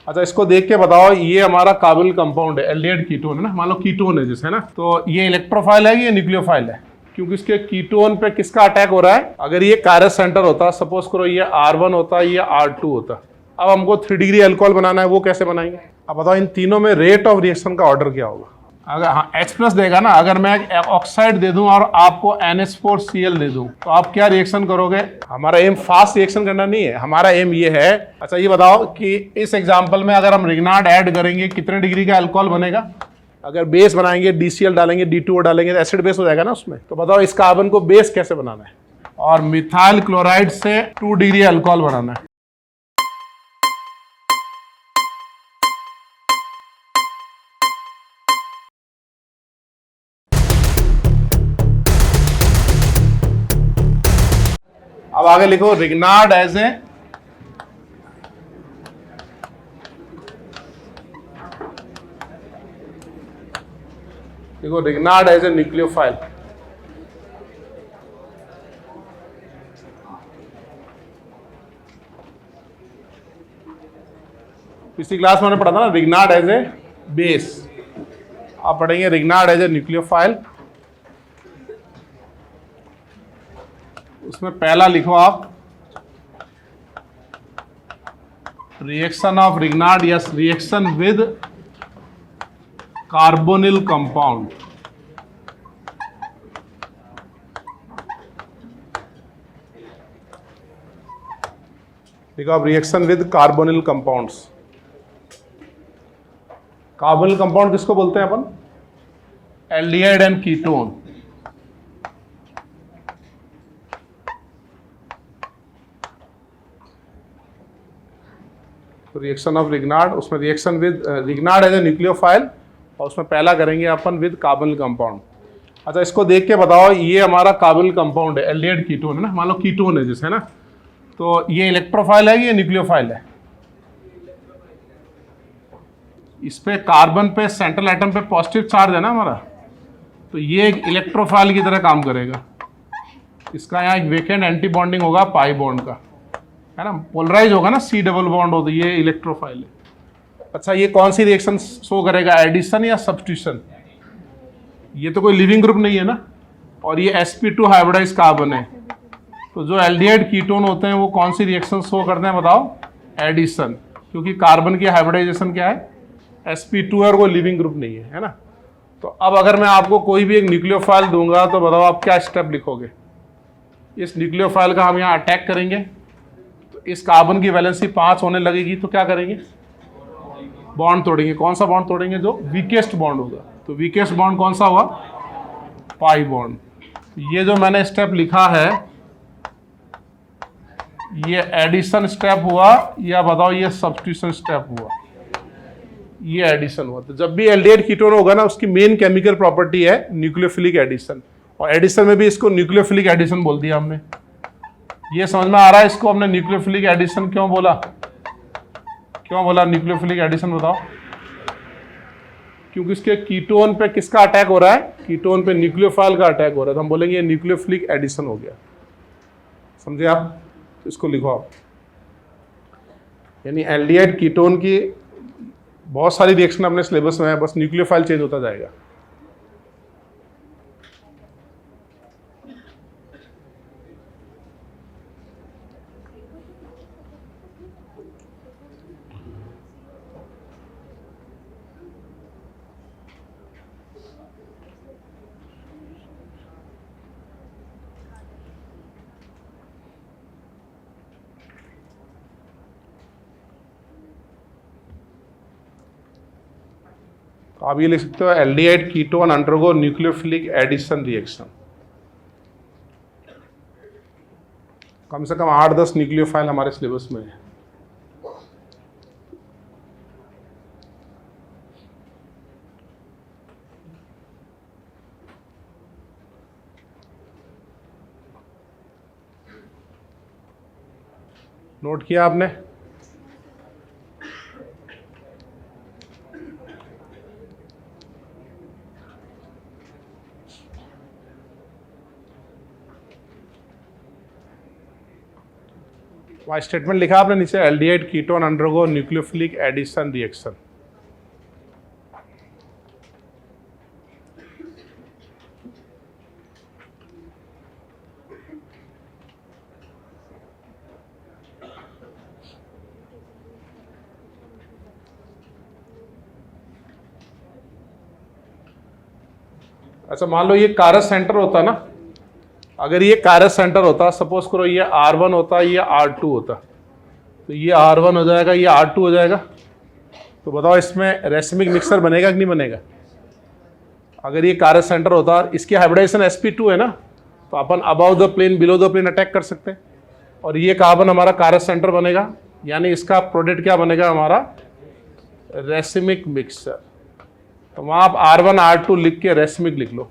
अच्छा, इसको देख के बताओ, ये हमारा कार्बोनिल कंपाउंड है, एल्डिहाइड कीटोन है ना, मान लो कीटोन है जैसे, है ना, तो ये इलेक्ट्रोफाइल है कि ये न्यूक्लियोफाइल है? क्योंकि इसके कीटोन पे किसका अटैक हो रहा है? अगर ये कायरस सेंटर होता, सपोज करो ये R1 होता, ये R2 होता, अब हमको 3 डिग्री अल्कोहल बनाना है, वो कैसे बनाएंगे? अब बताओ इन तीनों में रेट ऑफ रिएक्शन का ऑर्डर क्या होगा? अगर हाँ H+ देगा ना, अगर मैं ऑक्साइड दे दूं और आपको NH4Cl दे दूं, तो आप क्या रिएक्शन करोगे? हमारा एम फास्ट रिएक्शन करना नहीं है, हमारा एम ये है। अच्छा ये बताओ कि इस एग्जांपल में अगर हम रिग्नार्ड ऐड करेंगे कितने डिग्री का अल्कोहल बनेगा? अगर बेस बनाएंगे, DCl डालेंगे, D2O डालेंगे, तो एसिड बेस हो जाएगा ना उसमें। तो बताओ इस कार्बन को बेस कैसे बनाना है? और मिथाइल क्लोराइड से 2 डिग्री अल्कोहल बनाना है। अब आगे लिखो रिग्नार्ड एज ए न्यूक्लियोफाइल। पिछली क्लास में हमने पढ़ा था ना रिग्नार्ड एज ए बेस, आप पढ़ेंगे रिग्नार्ड एज ए न्यूक्लियोफाइल। उसमें पहला लिखो आप reaction of Grignard, yes, reaction with carbonyl compound. देखो आप reaction with carbonyl compounds. Carbonyl compound किसको बोलते हैं अपन? Aldehyde and ketone. तो रिएक्शन ऑफ रिग्नार्ड, उसमें reaction with Grignard as a nucleophile, और उसमें पहला करेंगे अपन विद कार्बोनिल कंपाउंड। अच्छा इसको देख के बताओ, ये हमारा कार्बोनिल कंपाउंड है, एल्डिहाइड कीटोन है ना, मान लो कीटोन है जैसे, है ना, तो ये इलेक्ट्रोफाइल है कि ये न्यूक्लियोफाइल है? इस पे कार्बन पे सेंट्रल एटम पे पॉजिटिव चार्ज है ना हमारा, तो ये एक इलेक्ट्रोफाइल की तरह काम करेगा। इसका यहाँ एक वेकेंट एंटी बॉन्डिंग होगा पाई बॉन्ड का, है ना, पोलराइज होगा ना, C डबल बॉन्ड हो, तो ये इलेक्ट्रोफाइल है। अच्छा ये कौन सी रिएक्शन शो करेगा, एडिशन या सब्स्टिट्यूशन? ये तो कोई लिविंग ग्रुप नहीं है ना, और ये sp2 हाइब्रिडाइज कार्बन है, तो जो एल्डिहाइड कीटोन होते हैं वो कौन सी रिएक्शन शो करते हैं बताओ? एडिशन, क्योंकि कार्बन की हाइब्रिडाइजेशन क्या है? sp2 है और वो लिविंग ग्रुप नहीं है, है ना। तो अब अगर मैं आपको कोई भी एक न्यूक्लियोफाइल दूंगा तो बताओ आप क्या स्टेप लिखोगे? इस न्यूक्लियोफाइल का हम यहाँ अटैक करेंगे, तो इस कार्बन की वैलेंसी 5 होने लगेगी, तो क्या करेंगे? बॉन्ड तोड़ेंगे। कौन सा बॉन्ड तोड़ेंगे? जो वीकेस्ट बॉन्ड होगा। तो वीकेस्ट बॉन्ड कौन सा हुआ? Pi bond. ये जो मैंने स्टेप लिखा है, ये एडिशन स्टेप हुआ या बताओ ये सब्स्टिट्यूशन स्टेप हुआ? ये एडिशन हुआ। तो जब भी एल्डिहाइड कीटोन होगा ना, उसकी मेन केमिकल प्रॉपर्टी है न्यूक्लियोफिलिक एडिशन, और एडिशन में भी इसको न्यूक्लियोफिलिक एडिशन बोल दिया हमने। ये समझ में आ रहा है इसको हमने न्यूक्लियोफिलिक एडिशन क्यों बोला? क्यों बोला न्यूक्लियोफिलिक एडिशन बताओ? क्योंकि इसके कीटोन पे किसका अटैक हो रहा है? कीटोन पे न्यूक्लियोफाइल का अटैक हो रहा है, तो हम बोलेंगे ये न्यूक्लियोफिलिक एडिशन हो गया। समझे आप? तो इसको लिखो आप, यानी एल्डिहाइड कीटोन की बहुत सारी रिएक्शन अपने सिलेबस में है, बस न्यूक्लियोफाइल चेंज होता जाएगा। तो आप ये लिख सकते हो aldehyde ketone undergo nucleophilic addition reaction. कम से कम 8-10 न्यूक्लियोफाइल हमारे सिलेबस में है। नोट किया आपने? वहाँ स्टेटमेंट लिखा आपने नीचे, aldehyde ketone undergo nucleophilic addition reaction. अच्छा मान लो ये कारज सेंटर होता ना, अगर ये कारज सेंटर होता, सपोज करो ये R1 होता, ये R2 होता, तो ये R1 हो जाएगा, ये R2 हो जाएगा। तो बताओ इसमें रेसिमिक मिक्सर बनेगा कि नहीं बनेगा? अगर ये कारज सेंटर होता, इसकी हाइब्रिडाइजेशन sp2 है ना, तो अपन above the plane below the plane attack कर सकते हैं, और ये कार्बन हमारा कारज सेंटर बनेगा, यानी इसका प्रोडक्ट क्या बनेगा हमारा? Racemic mixer. तो वहाँ आप R1 R2 लिख के रेसिमिक लिख लो,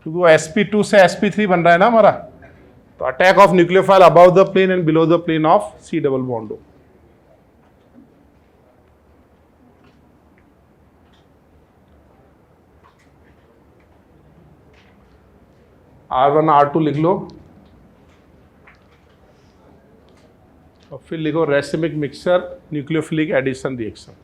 क्योंकि वो sp2 से sp3 बन रहा है ना हमारा। तो attack of nucleophile above the plane and below the plane of C double bond हो। R1 R2 लिख लो और फिर लिखो racemic mixture nucleophilic addition reaction.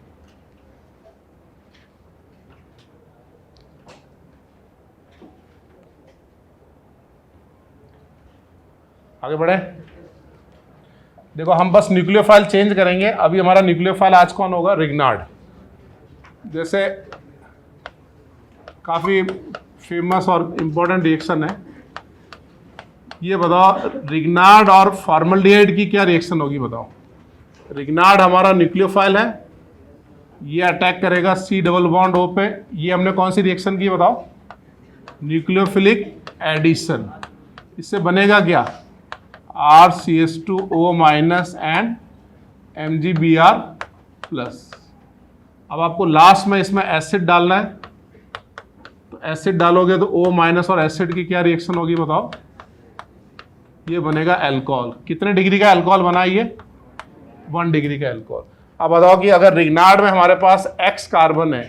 आगे बढ़े। देखो हम बस न्यूक्लियोफाइल चेंज करेंगे। अभी हमारा न्यूक्लियोफाइल आज कौन होगा? रिग्नार्ड। जैसे काफ़ी फेमस और इम्पोर्टेंट रिएक्शन है ये। बताओ रिग्नार्ड और फॉर्मल्डिहाइड की क्या रिएक्शन होगी? बताओ। रिग्नार्ड हमारा न्यूक्लियोफाइल है, ये अटैक करेगा C डबल बॉन्ड O पे। ये हमने कौन सी रिएक्शन की? बताओ। Nucleophilic addition. इससे बनेगा क्या? RCH2O minus and MgBr plus. अब आपको लास्ट में इसमें एसिड डालना है, तो एसिड डालोगे तो O माइनस और एसिड की क्या रिएक्शन होगी? बताओ। ये बनेगा अल्कोहल। कितने डिग्री का अल्कोहल बना? ये 1 डिग्री का अल्कोहल। अब बताओ कि अगर रिग्नार्ड में हमारे पास X कार्बन है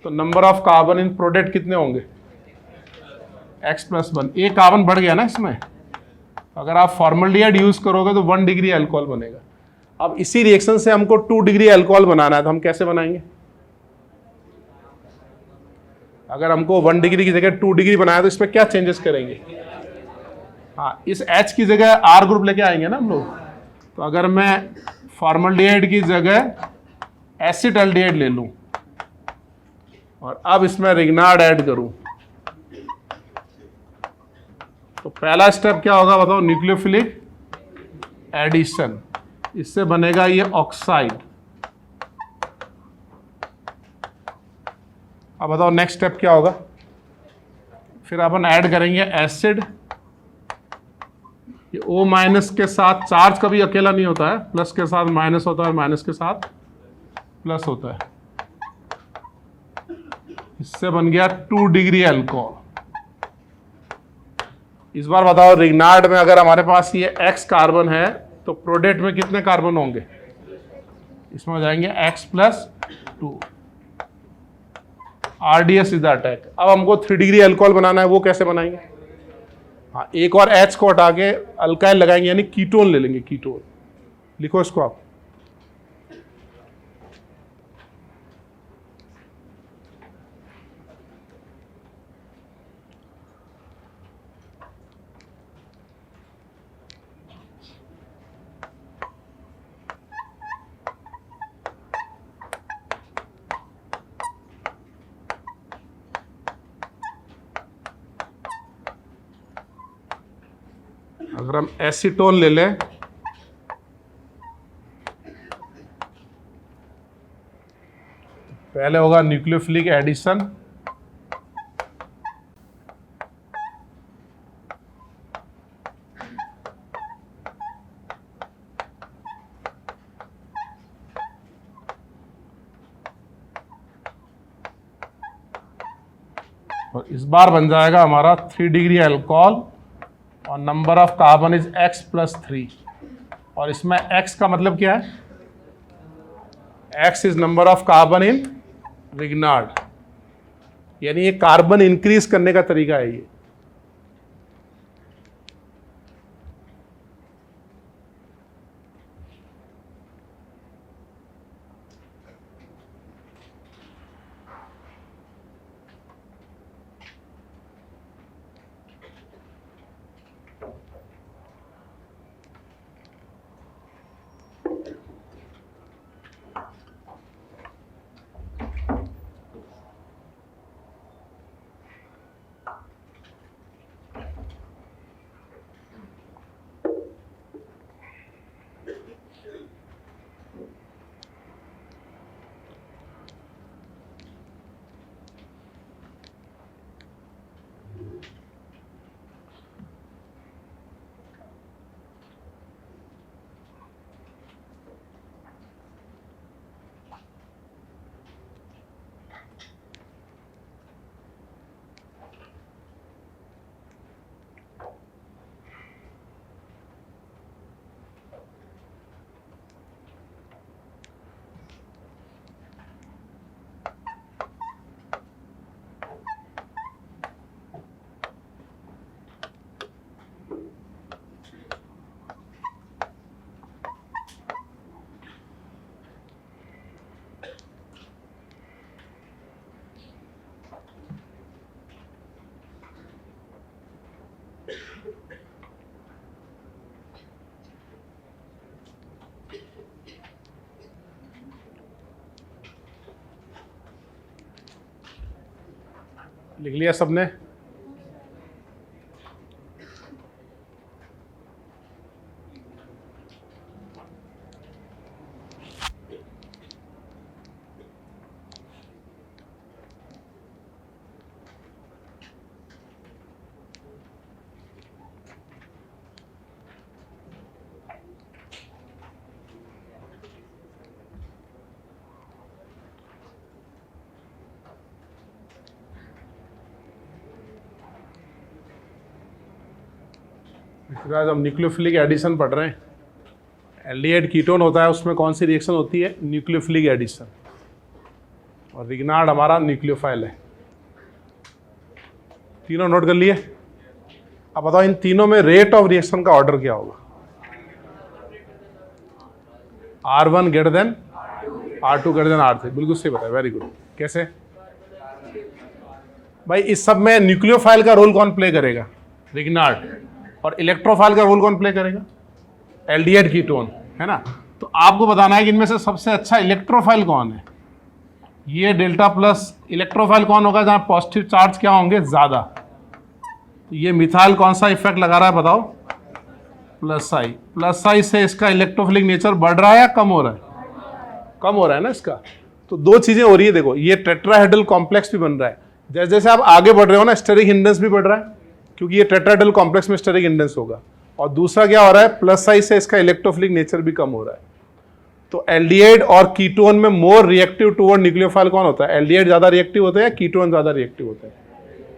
तो number of carbon in product कितने होंगे? X plus 1। एक कार्बन बढ़ गया ना इसमें। अगर आप फॉर्मल्डिहाइड यूज करोगे तो 1 डिग्री अल्कोहल बनेगा। अब इसी रिएक्शन से हमको 2 डिग्री अल्कोहल बनाना है, तो हम कैसे बनाएंगे? अगर हमको 1 डिग्री की जगह 2 डिग्री बनाया तो इसमें क्या चेंजेस करेंगे? हाँ, इस H की जगह R ग्रुप लेके आएंगे ना हम लोग। तो अगर मैं फॉर्मल्डिहाइड की जगह एसिटाल्डिहाइड ले लूं और अब इसमें रिग्नार्ड ऐड करूं, तो पहला स्टेप क्या होगा? बताओ। Nucleophilic addition. इससे बनेगा ये ऑक्साइड। अब बताओ नेक्स्ट स्टेप क्या होगा? फिर अपन ऐड करेंगे एसिड। ये O माइनस के साथ, चार्ज कभी अकेला नहीं होता है, प्लस के साथ माइनस होता है, माइनस के साथ प्लस होता है। इससे बन गया 2 डिग्री अल्कोहल। इस बार बताओ रिग्नार्ड में अगर हमारे पास ये X कार्बन है तो प्रोडक्ट में कितने कार्बन होंगे? इसमें हो जाएंगे X plus 2। RDS is the attack. अब हमको 3 डिग्री अल्कोहल बनाना है, वो कैसे बनाएंगे? हाँ, एक और H को हटा के अल्काइल लगाएंगे, यानी कीटोन ले लेंगे। कीटोन लिखो इसको आप। अगर हम एसीटोन ले लें, पहले होगा न्यूक्लियोफिलिक एडिशन, और इस बार बन जाएगा हमारा 3 डिग्री अल्कोहल और number of carbon is X plus 3। और इसमें X का मतलब क्या है? X is number of carbon in Grignard, यानी ये कार्बन इंक्रीज करने का तरीका है ये। लिख लिया सबने? हम न्यूक्लियोफिलिक एडिशन पढ़ रहे हैं। एल्डिहाइड कीटोन होता है, उसमें कौन सी रिएक्शन होती है? Nucleophilic addition. और रिग्नार्ड हमारा न्यूक्लियोफाइल है। तीनों नोट कर लिए? अब बताओ इन तीनों में रेट ऑफ रिएक्शन का ऑर्डर क्या होगा? R1 greater than R2 greater than R3। बिल्कुल सही बताया, वेरी गुड। कैसे भाई? इस सब में न्यूक्लियोफाइल का रोल कौन प्ले करेगा? रिग्नार्ड। और इलेक्ट्रोफाइल का रोल कौन प्ले करेगा? एल्डिहाइड कीटोन, है ना? तो आपको बताना है कि इनमें से सबसे अच्छा इलेक्ट्रोफाइल कौन है। ये डेल्टा प्लस इलेक्ट्रोफाइल कौन होगा जहां पॉजिटिव चार्ज क्या होंगे? ज्यादा। तो ये मिथाइल कौन सा इफेक्ट लगा रहा है बताओ? प्लस आई। प्लस आई से इसका इलेक्ट्रोफिलिक नेचर बढ़ रहा है या कम हो रहा है? कम हो रहा है ना इसका। तो दो चीजें हो रही है, देखो ये टेट्राहेड्रल कॉम्प्लेक्स भी बन रहा है। जैसे जैसे आप आगे बढ़ रहे हो ना, स्टेरिक हिंडेंस भी बढ़ रहा है, क्योंकि ये टेट्राहेड्रल कॉम्प्लेक्स में स्टेरिक हिंडेंस होगा। और दूसरा क्या हो रहा है? प्लस आई से इसका इलेक्ट्रोफिलिक नेचर भी कम हो रहा है। तो एल्डिहाइड और कीटोन में मोर रिएक्टिव टुवर्ड न्यूक्लियोफाइल कौन होता है? एल्डिहाइड ज्यादा रिएक्टिव होते हैं या कीटोन ज्यादा रिएक्टिव होते हैं?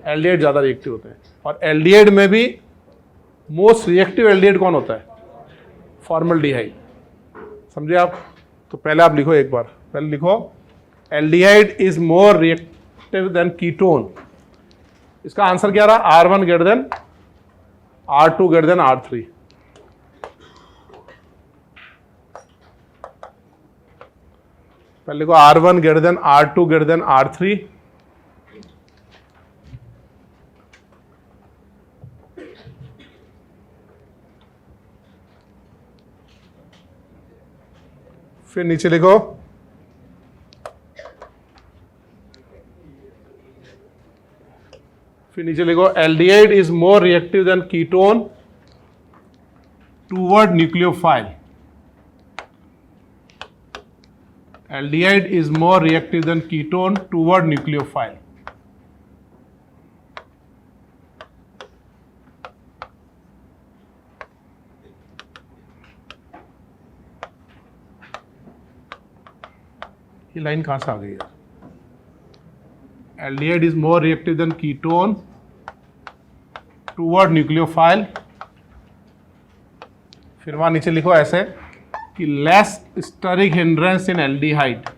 एल्डिहाइड ज्यादा रिएक्टिव होते हैं। और एल्डिहाइड में भी मोस्ट रिएक्टिव एल्डिहाइड कौन होता है? फॉर्मल्डिहाइड। समझे आप? तो पहले आप लिखो, एक बार पहले लिखो, aldehyde is more reactive than ketone. इसका आंसर क्या रहा? R1 greater than R2 greater than R3। पहले लिखो R1 greater than R2 greater than R3। फिर नीचे लिखो aldehyde is more reactive than ketone toward nucleophile. Aldehyde is more reactive than ketone toward nucleophile. ये line कहां से आ गई यार? Aldehyde is more reactive than ketone toward nucleophile. फिर वहां नीचे लिखो ऐसे कि less steric hindrance in aldehyde.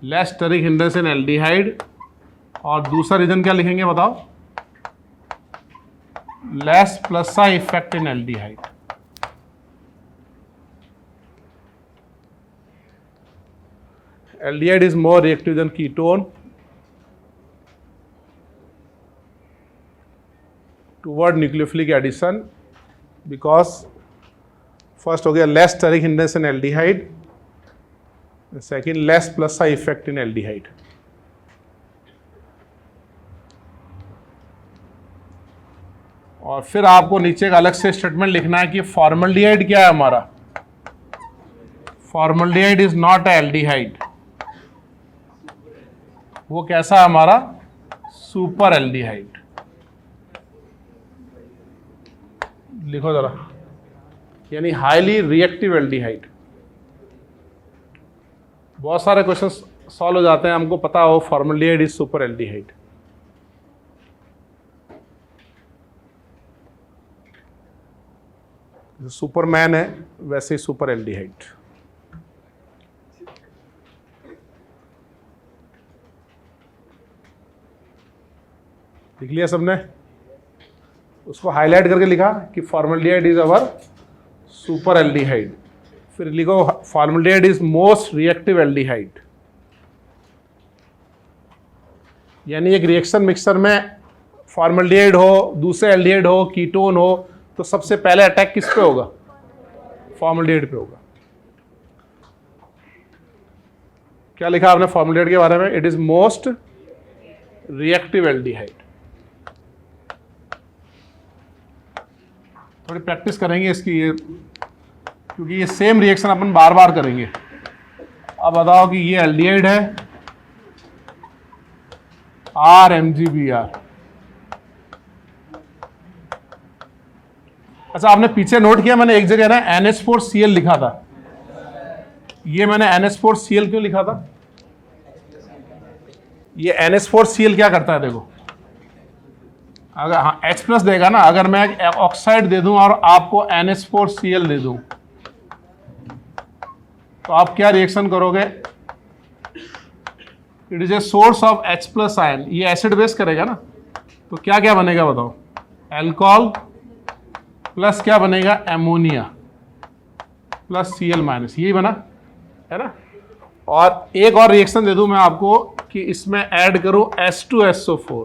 Less steric hindrance in aldehyde. और दूसरा रीजन क्या लिखेंगे बताओ? Less plus I effect in aldehyde. Aldehyde is more reactive than ketone toward nucleophilic addition because first हो गया less steric hindrance in aldehyde, second less plus I effect in aldehyde। और फिर आपको नीचे एक अलग से स्टेटमेंट लिखना है कि फॉर्मल्डिहाइड क्या है हमारा? Formaldehyde is not aldehyde. वो कैसा है हमारा? Super aldehyde. लिखो जरा, यानी हाईली रिएक्टिव एल्डिहाइड। बहुत सारे क्वेश्चन सॉल्व हो जाते हैं, हमको पता हो formaldehyde is super aldehyde. Superman है वैसे ही सुपर एल्डिहाइड। लिख लिया सबने? उसको हाईलाइट करके लिखा कि formaldehyde is our super aldehyde. फिर लिखो formaldehyde is most reactive aldehyde. यानी एक रिएक्शन मिक्सचर में फॉर्मल्डिहाइड हो, दूसरे एल्डिहाइड हो, कीटोन हो, तो सबसे पहले अटैक किस पे होगा? फॉर्मल्डिहाइड पे होगा। क्या लिखा आपने फॉर्मल्डिहाइड के बारे में? It is most reactive aldehyde. थोड़ी प्रैक्टिस करेंगे इसकी, ये क्योंकि ये सेम रिएक्शन अपन बार बार करेंगे। अब बताओ कि ये एल्डिहाइड है RMgBr। अच्छा, आपने पीछे नोट किया मैंने एक जगह ना NH4Cl लिखा था। ये मैंने NH4Cl क्यों लिखा था? ये NH4Cl क्या करता है देखो, अगर हाँ H+ देगा ना, अगर मैं ऑक्साइड दे दूं और आपको NH4Cl दे दूं तो आप क्या रिएक्शन करोगे? It is a source of H+ ion, ये एसिड बेस करेगा ना, तो क्या क्या बनेगा बताओ? एल्कोहल प्लस क्या बनेगा? एमोनिया प्लस Cl-, यही बना है ना। और एक और रिएक्शन दे दूं मैं आपको कि इसमें ऐड करूं H2SO4,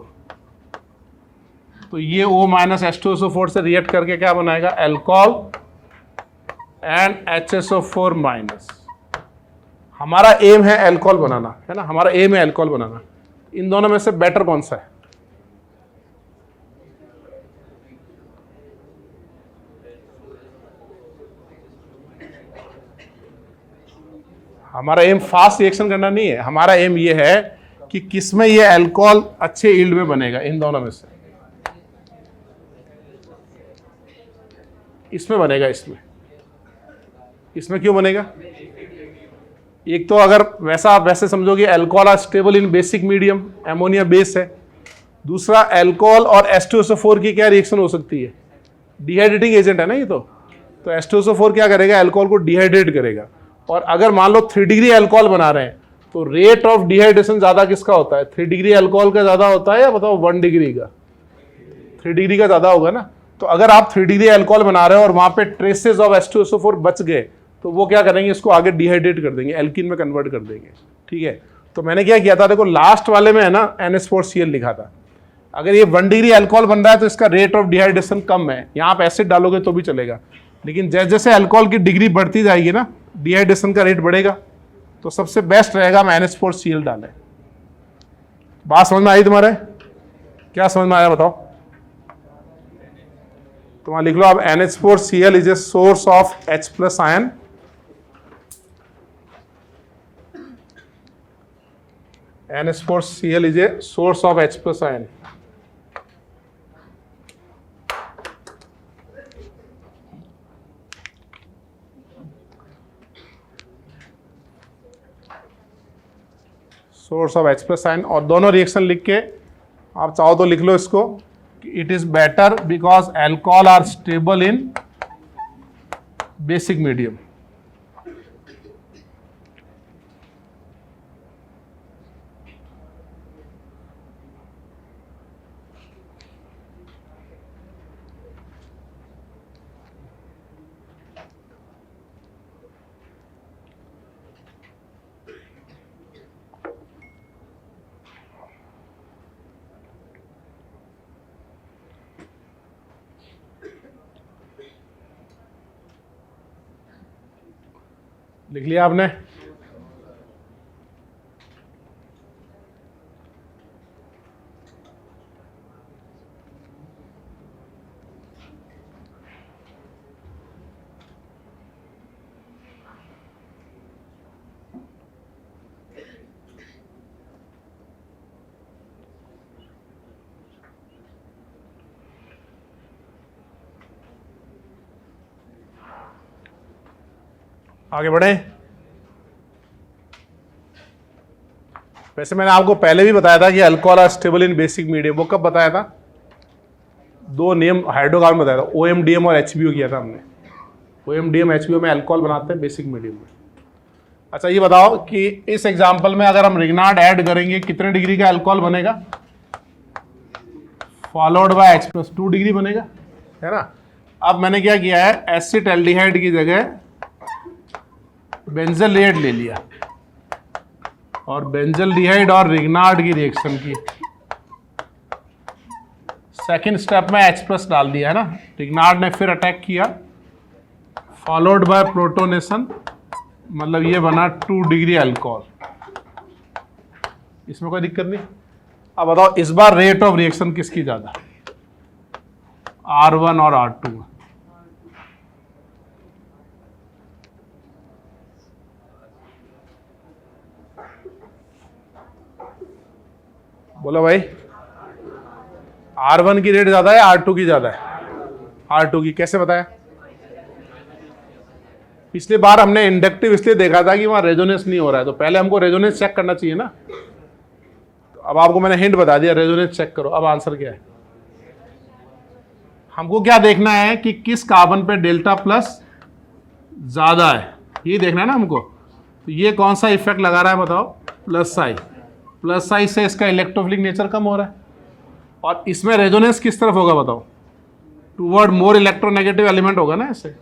तो ये O- H2SO4 से रिएक्ट करके क्या बनाएगा? Alcohol and HSO4-। हमारा एम है एल्कोहल बनाना, है ना, हमारा एम है एल्कोहल बनाना। इन दोनों में से बेटर कौन सा है? हमारा एम फास्ट रिएक्शन करना नहीं है, हमारा एम ये है कि किसमें ये अल्कोहल अच्छे यील्ड में बनेगा। इन दोनों में से इसमें बनेगा, इसमें क्यों बनेगा? एक तो अगर वैसा आप वैसे समझोगे alcohol are stable in basic medium, ammonia base है। दूसरा, अल्कोहल और H2SO4 की क्या रिएक्शन हो सकती है? डिहाइड्रेटिंग एजेंट है ना ये तो H2SO4 क्या करेगा? अल्कोहल को डिहाइड्रेट करेगा। और अगर मान लो 3 डिग्री अल्कोहल बना रहे हैं तो रेट ऑफ डिहाइड्रेशन ज्यादा किसका होता है? 3 डिग्री अल्कोहल का ज्यादा होता है या बताओ 1 डिग्री का? 3 डिग्री का ज्यादा होगा ना। तो अगर आप 3 डिग्री अल्कोहल बना रहे हो और वहां पे ट्रेसेस ऑफ H2SO4 बच गए तो वो क्या करेंगे? इसको आगे डिहाइड्रेट कर देंगे, एल्कीन में कन्वर्ट कर देंगे। ठीक है, तो मैंने क्या किया था देखो, लास्ट वाले में है ना NH4Cl लिखा था। अगर ये 1 डिग्री अल्कोहल बन रहा है तो इसका रेट ऑफ डिहाइड्रेशन कम है, यहाँ आप एसिड डालोगे तो भी चलेगा। लेकिन जैसे जैसे अल्कोहल की डिग्री बढ़ती जाएगी ना, डिहाइड्रेशन का रेट बढ़ेगा। तो सबसे बेस्ट रहेगा हम NH4Cl डालें। बात समझ में आई तुम्हारे? क्या समझ में आया बताओ? तो वहां लिख लो आप, NH4Cl is a source of H+ ion NH4Cl is a source of H+ ion. Source of H+ ion। और दोनों रिएक्शन लिख के आप चाहो तो लिख लो इसको, it is better because alcohol are stable in basic medium. लिख लिया आपने? आगे बढ़े। वैसे मैंने आपको पहले भी बताया था कि alcohol are stable in basic medium. वो कब बताया था? 2 नेम हाइड्रोकार्बन बताया था, OMDM और HBO किया था हमने। OMDM HBO में अल्कोहल बनाते हैं बेसिक मीडियम में। अच्छा ये बताओ कि इस एग्जाम्पल में अगर हम रिग्नार्ड ऐड करेंगे कितने डिग्री का अल्कोहल बनेगा? फॉलोड बाय H+ 2 डिग्री बनेगा, है ना। अब मैंने क्या किया है, एसिटाल्डिहाइड की जगह बेंजल्डिहाइड ले लिया और बेंजल्डिहाइड और रिग्नार्ड की रिएक्शन की। सेकंड स्टेप में H+ डाल दिया है ना, रिग्नार्ड ने फिर अटैक किया, फॉलोड बाय प्रोटोनेशन, मतलब ये बना 2 डिग्री अल्कोहल। इसमें कोई दिक्कत नहीं। अब बताओ इस बार रेट ऑफ रिएक्शन किसकी ज्यादा, R1 और R2? बोलो भाई, R1 की रेट ज्यादा है, R2 की ज्यादा है? R2 की। कैसे बताया? पिछली बार हमने इंडक्टिव इसलिए देखा था कि वहां रेजोनेंस नहीं हो रहा है, तो पहले हमको रेजोनेंस चेक करना चाहिए ना। तो अब आपको मैंने हिंट बता दिया, रेजोनेंस चेक करो। अब आंसर क्या है? हमको क्या देखना है कि किस कार्बन पे डेल्टा प्लस ज्यादा है, ये देखना है ना हमको। तो ये कौन सा इफेक्ट लगा रहा है बताओ? Plus psi. प्लस साई से इसका इलेक्ट्रोफिलिक नेचर कम हो रहा है, और इसमें रेजोनेंस किस तरफ होगा बताओ? टूवर्ड मोर इलेक्ट्रोनेगेटिव एलिमेंट होगा ना। ऐसे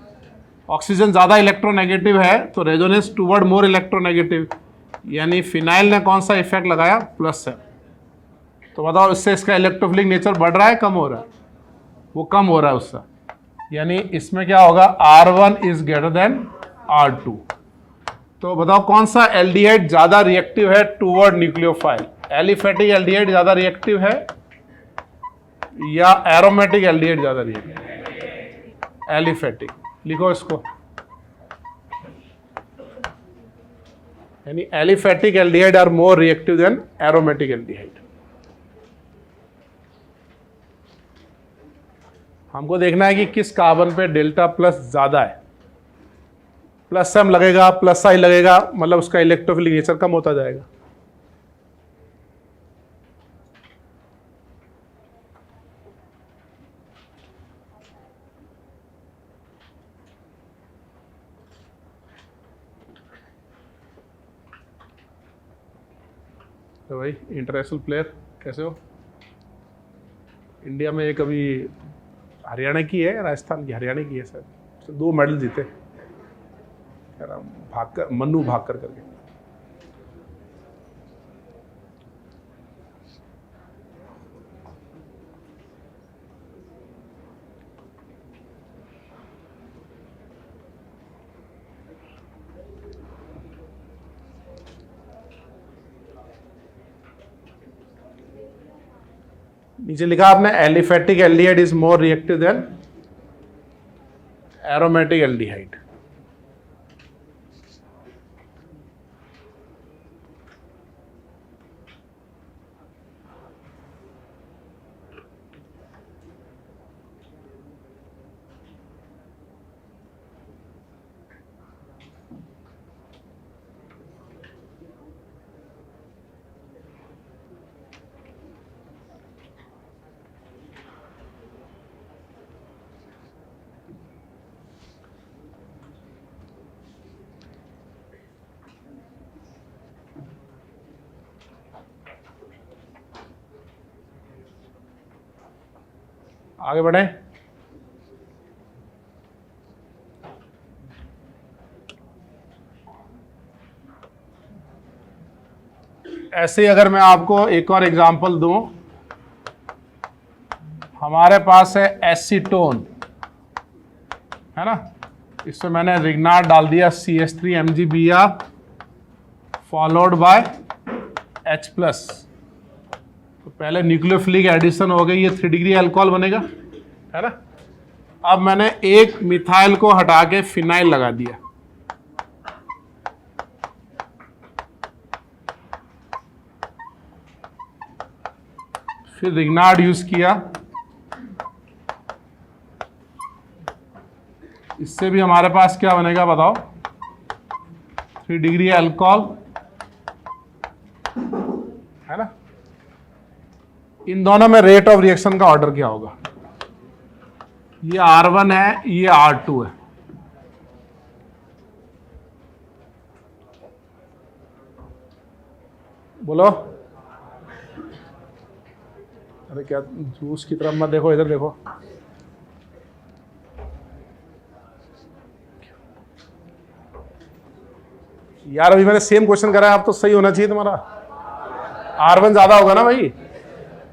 ऑक्सीजन ज़्यादा इलेक्ट्रोनेगेटिव है तो रेजोनेंस टूवर्ड मोर इलेक्ट्रोनेगेटिव, यानी फिनाइल ने कौन सा इफेक्ट लगाया? प्लस है। तो बताओ इससे इसका इलेक्ट्रोफिलिक नेचर बढ़ रहा है, कम हो रहा है? वो कम हो रहा है उससे, यानी इसमें क्या होगा? R1 is greater than R2। तो बताओ कौन सा एल्डिहाइड ज़्यादा रिएक्टिव है टूवर्ड न्यूक्लियोफाइल? एलिफेटिक एल्डिहाइड ज़्यादा रिएक्टिव है या एरोमेटिक एल्डिहाइड ज़्यादा रिएक्टिव? एलिफेटिक। लिखो इसको, यानी aliphatic aldehyde are more reactive than aromatic aldehyde. हमको देखना है कि किस कार्बन पे डेल्टा प्लस ज्यादा है। प्लस एम लगेगा, प्लस आई लगेगा, मतलब उसका इलेक्ट्रोफिलिक नेचर कम होता जाएगा। तो भाई इंटरनेशनल प्लेयर कैसे हो? इंडिया में एक अभी हरियाणा की है, राजस्थान की, हरियाणा की है सर, 2 मेडल जीते, भागकर, मन्नू भागकर करके। नीचे लिखा आपने aliphatic aldehyde is more reactive than aromatic aldehyde. आगे बढ़े। ऐसे अगर मैं आपको एक और एग्जांपल दूं, हमारे पास है एसीटोन, है ना। इसमें मैंने रिग्नार्ड डाल दिया CH3 MgBr followed by H+। तो पहले न्यूक्लियोफिलिक एडिशन हो गई, ये 3 डिग्री अल्कोहल बनेगा, है ना। अब मैंने एक मिथाइल को हटा के फिनाइल लगा दिया, फिर रिग्नार्ड यूज किया, इससे भी हमारे पास क्या बनेगा बताओ? 3 डिग्री अल्कोहल, है ना। इन दोनों में रेट ऑफ रिएक्शन का ऑर्डर क्या होगा? ये R1 है, ये R2 है। बोलो। अरे क्या जूस की तरफ मत देखो, इधर देखो। यार अभी मैंने सेम क्वेश्चन करा है, अब तो सही होना चाहिए तुम्हारा। R1 ज्यादा होगा ना भाई।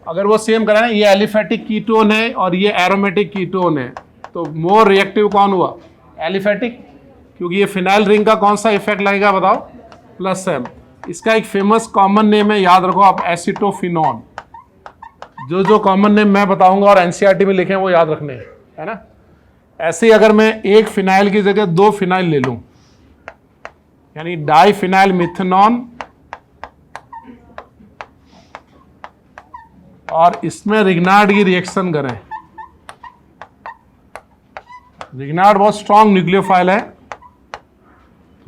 अगर वो सेम करा ना, ये एलिफेटिक कीटोन है और ये एरोमेटिक कीटोन है, तो मोर रिएक्टिव कौन हुआ? एलिफेटिक, क्योंकि ये फिनाइल रिंग का कौन सा इफेक्ट लगेगा बताओ? Plus M. इसका एक फेमस कॉमन नेम है, याद रखो आप, एसिटोफिनॉन। जो जो कॉमन नेम मैं बताऊंगा और एनसीईआरटी में लिखे हैं वो याद रखने हैं, है ना। ऐसे ही अगर मैं एक फिनाइल की जगह 2 फिनाइल ले लूं, यानी डाइफिनाइल मिथेनॉन, और इसमें रिग्नार्ड की रिएक्शन करें। रिग्नार्ड बहुत स्ट्रॉन्ग न्यूक्लियोफाइल है,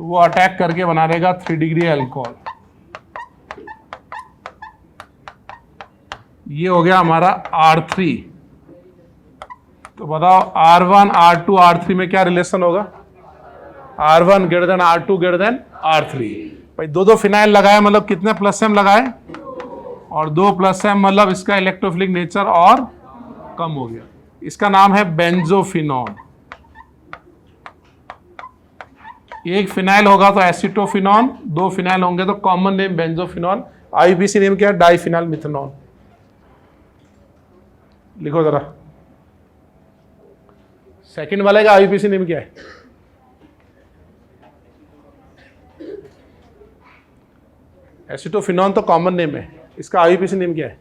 तो वो अटैक करके बना देगा 3 डिग्री अल्कोहल। ये हो गया हमारा R3। तो बताओ R1, R2, R3 में क्या रिलेशन होगा? R1 greater than R2 greater than R3। भाई 2 फिनाइल लगाए मतलब कितने प्लस एम लगाए, और 2 प्लस एम मतलब इसका इलेक्ट्रोफिलिक नेचर और कम हो गया। इसका नाम है बेंजोफिनॉन। एक फिनाइल होगा तो एसिटोफिनॉन, 2 फिनाइल होंगे तो common name benzophenone. IUPAC name क्या है? डाइफिनाइल मिथेनॉन। लिखो जरा, सेकंड वाले का आईयूपीएसी नेम क्या है? एसिटोफिनॉन तो कॉमन नेम है, इसका आईयूपीएसी नेम क्या है?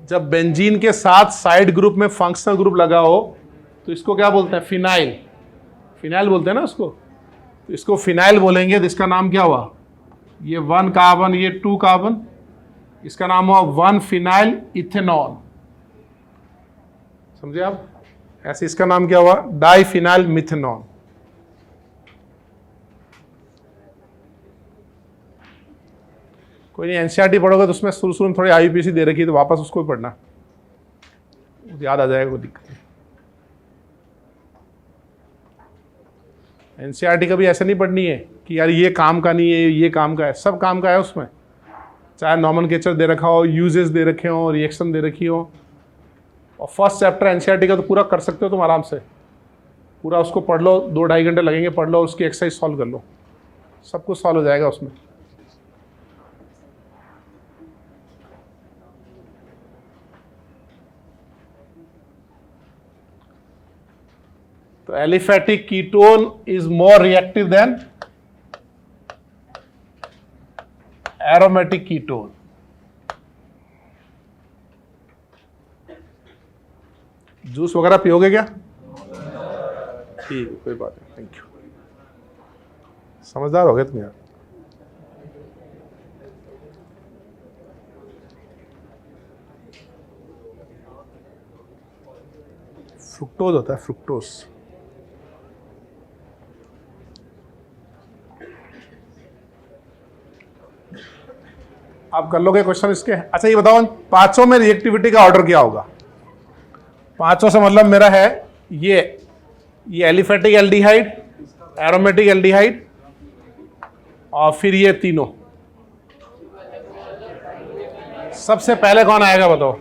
जब बेंजीन के साथ साइड ग्रुप में फंक्शनल ग्रुप लगा हो तो इसको क्या बोलते हैं? फिनाइल। फिनाइल बोलते हैं ना उसको, तो इसको फिनाइल बोलेंगे। तो इसका नाम क्या हुआ? ये 1 कार्बन, ये 2 कार्बन, इसका नाम हुआ 1 फिनाइल इथेनॉल। समझे आप? ऐसे इसका नाम क्या हुआ? Diphenyl methanol. कोई नहीं, एनसीईआरटी पढ़ोगे तो उसमें शुरू में थोड़ी आईयूपीएसी दे रखी है, तो वापस उसको भी पढ़ना, याद आ जाएगा, कोई दिक्कत नहीं। एनसीईआरटी कभी ऐसे नहीं पढ़नी है कि यार ये काम का नहीं है, ये काम का है। सब काम का है उसमें, चाहे नॉमेनक्लेचर दे रखा हो, यूजेस दे रखे हो, रिएक्शन दे रखी हो। और फर्स्ट चैप्टर एनसीईआरटी का तो पूरा कर सकते हो तुम आराम से, पूरा उसको पढ़ लो, 2-2.5 घंटे लगेंगे, पढ़ लो, उसकी एक्सरसाइज सॉल्व कर लो, सब कुछ सॉल्व हो जाएगा उसमें। तो aliphatic ketone is more reactive than aromatic ketone. Juice वगैरह पियोगे क्या? ठीक है, कोई बात नहीं, थैंक यू। समझदार हो गए तुम यार। फ्रुक्टोज होता है, फ्रुक्टोज। आप कर लोगे क्वेश्चन इसके? अच्छा ये बताओ, पांचों में रिएक्टिविटी का ऑर्डर क्या होगा? पांचों से मतलब मेरा है ये एलिफेटिक एल्डिहाइड, एरोमेटिक एल्डिहाइड, और फिर ये तीनों। सबसे पहले कौन आएगा बताओ?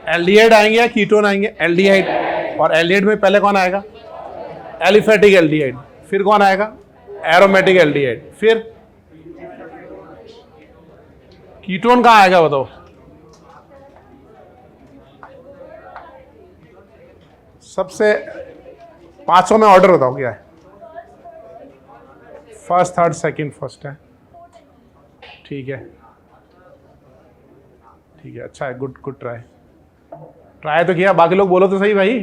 एल्डिहाइड आएंगे या कीटोन आएंगे? एल्डिहाइड। और एल्डिहाइड में पहले कौन आएगा? Aliphatic aldehyde. फिर कौन आएगा? Aromatic aldehyde. फिर कीटोन कहाँ आएगा बताओ? सबसे पांचों में ऑर्डर बताओ क्या है? फर्स्ट, थर्ड, सेकंड, फर्स्ट है। ठीक है, ठीक है, अच्छा है, गुड गुड ट्राई। ट्राई तो किया, बाकी लोग बोलो तो सही भाई।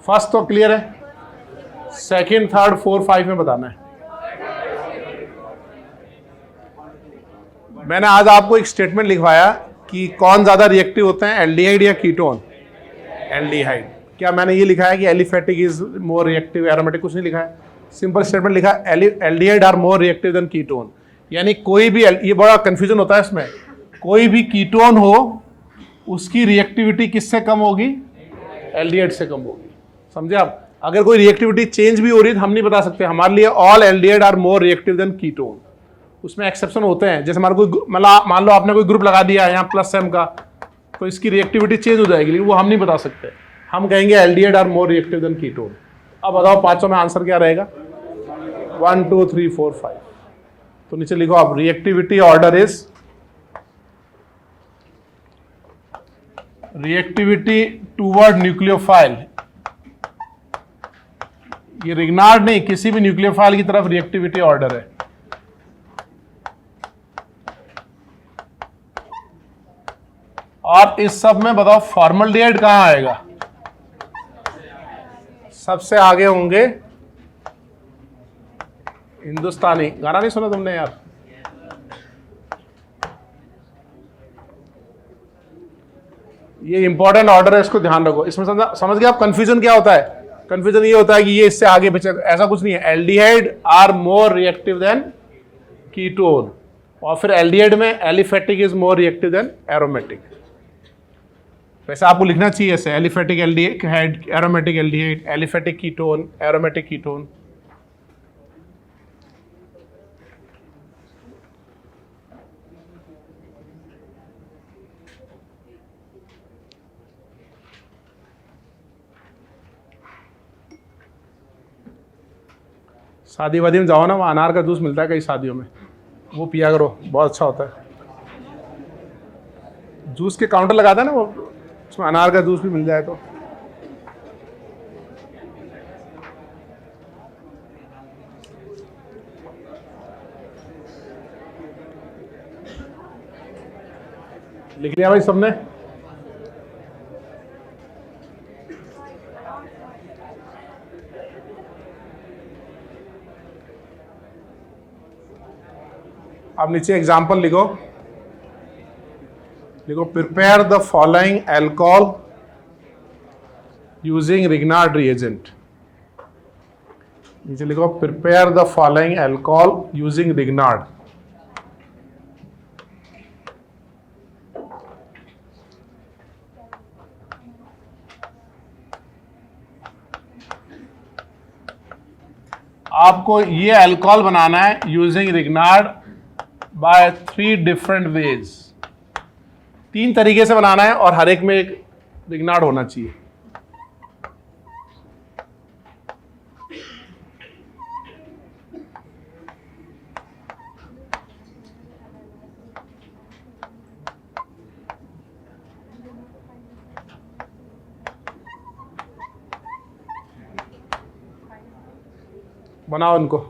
फर्स्ट तो क्लियर है, सेकंड, थर्ड, 4, 5 में बताना है। मैंने आज आपको एक स्टेटमेंट लिखवाया कि कौन ज्यादा रिएक्टिव होते हैं, एल्डिहाइड या कीटोन? एल्डिहाइड। क्या मैंने ये लिखा है कि aliphatic is more reactive, aromatic? कुछ नहीं लिखा है, सिंपल स्टेटमेंट लिखा है, aldehyde are more reactive than ketone. यानी कोई भी, ये बड़ा कंफ्यूजन होता है इसमें, कोई भी कीटोन हो उसकी रिएक्टिविटी किससे कम होगी? एल्डिहाइड से कम होगी। समझे आप? अगर कोई रिएक्टिविटी चेंज भी हो रही है तो हम नहीं बता सकते। हमारे लिए all aldehyde are more reactive than ketone. उसमें एक्सेप्शन होते हैं, जैसे हमारा कोई, मतलब मान लो आपने कोई ग्रुप लगा दिया है यहाँ प्लस एम का, तो इसकी रिएक्टिविटी चेंज हो जाएगी, लेकिन वो हम नहीं बता सकते। हम कहेंगे aldehyde are more reactive than ketone. अब बताओ पांचों में आंसर क्या रहेगा? 1, 2, 3, 4, 5। तो नीचे लिखो आप, reactivity order is reactivity toward nucleophile. ये रिग्नार्ड नहीं, किसी भी न्यूक्लियोफाइल की तरफ रिएक्टिविटी ऑर्डर है। और इस सब में बताओ फॉर्मल्डिहाइड कहां आएगा? सबसे आगे होंगे हिंदुस्तानी। गाना नहीं सुना तुमने यार? ये इंपॉर्टेंट ऑर्डर है, इसको ध्यान रखो। इसमें समझ गए आप कंफ्यूजन क्या होता है? कंफ्यूजन ये होता है कि ये इससे आगे पीछे, ऐसा कुछ नहीं है। Aldehyde are more reactive than ketone, और फिर एल्डिहाइड में aliphatic is more reactive than aromatic. वैसे आपको लिखना चाहिए ऐसे, aliphatic aldehyde, aromatic aldehyde, aliphatic ketone, aromatic ketone. शादी वादी में जाओ ना, वहाँ अनार का जूस मिलता है कई शादियों में, वो पिया करो, बहुत अच्छा होता है। जूस के काउंटर लगाता है ना वो, उसमें अनार का जूस भी मिल जाए तो। लिख लिया भाई सबने? अब नीचे एग्जाम्पल लिखो। Prepare the following alcohol using Grignard reagent. नीचे लिखो prepare the following alcohol using Grignard. आपको ये अल्कोहल बनाना है using Grignard by 3 different ways. 3 तरीके से बनाना है और हर एक में एक रिग्नार्ड होना चाहिए। बनाओ इनको।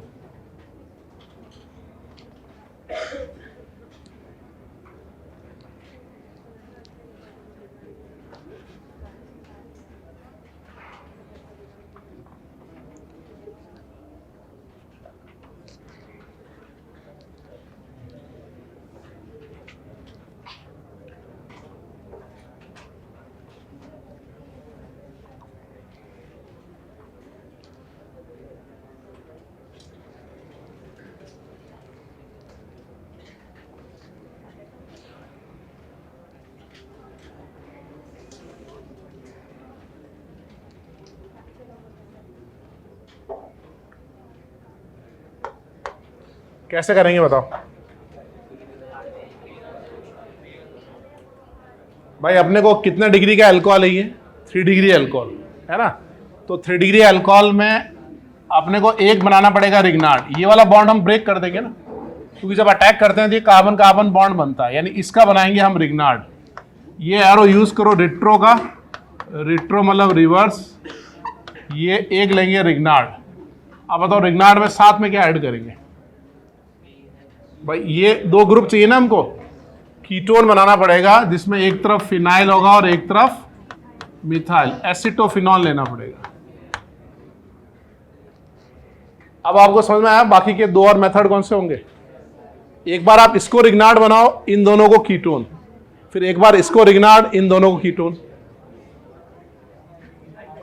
कैसे करेंगे बताओ भाई? अपने को कितना डिग्री का अल्कोहल है ये? 3 डिग्री अल्कोहल है ना। तो 3 डिग्री अल्कोहल में अपने को एक बनाना पड़ेगा रिग्नार्ड। ये वाला बॉन्ड हम ब्रेक कर देंगे ना, क्योंकि जब अटैक करते हैं तो ये कार्बन कार्बन बॉन्ड बनता है, यानी इसका बनाएंगे हम रिग्नार्ड। ये एरो यूज करो रिट्रो का, रिट्रो मतलब रिवर्स। ये एक लेंगे रिग्नार्ड। अब बताओ रिग्नार्ड में साथ में क्या ऐड करेंगे भाई? ये 2 ग्रुप चाहिए ना हमको, कीटोन बनाना पड़ेगा जिसमें एक तरफ फिनाइल होगा और एक तरफ मिथाइल, एसिटोफिनॉल लेना पड़ेगा। अब आपको समझ में आया बाकी के 2 और मेथड कौन से होंगे? एक बार आप इसको रिग्नार्ड बनाओ, इन दोनों को कीटोन, फिर एक बार इसको रिग्नार्ड, इन दोनों को कीटोन।